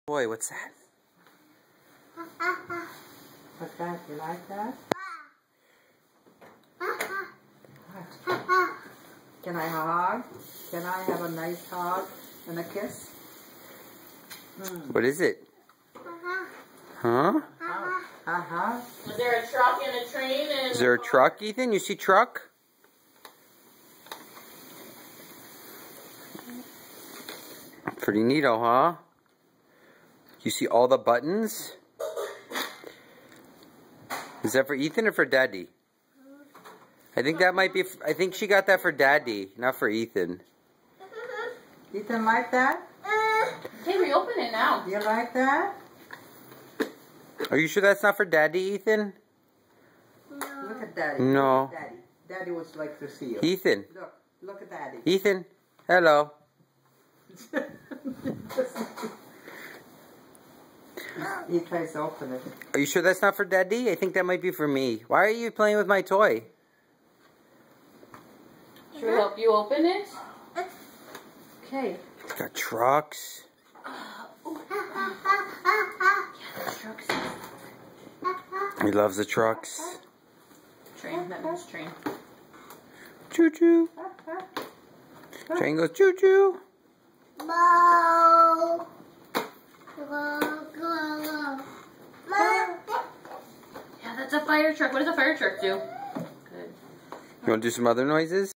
Boy, what's that? What's that? You like that? Can I hug? Can I have a nice hug and a kiss? What is it? Huh? Is there a truck and a train? And Is there a truck, Ethan? You see truck? Pretty neato, huh? You see all the buttons? Is that for Ethan or for Daddy? I think that might be. I think she got that for Daddy, not for Ethan. Ethan like that? Okay, we open it now. You like that? Are you sure that's not for Daddy, Ethan? Look at Daddy. No. Look at Daddy. Daddy would like to see you. Ethan. Look at Daddy. Ethan. Hello. He tries to open it. Are you sure that's not for Daddy? I think that might be for me. Why are you playing with my toy? Should we help you open it? Okay. It's got trucks. Trucks. He loves the trucks. Train. That means train. Choo choo. Train goes choo choo. Yeah, that's a fire truck. What does a fire truck do? Good. You want to do some other noises?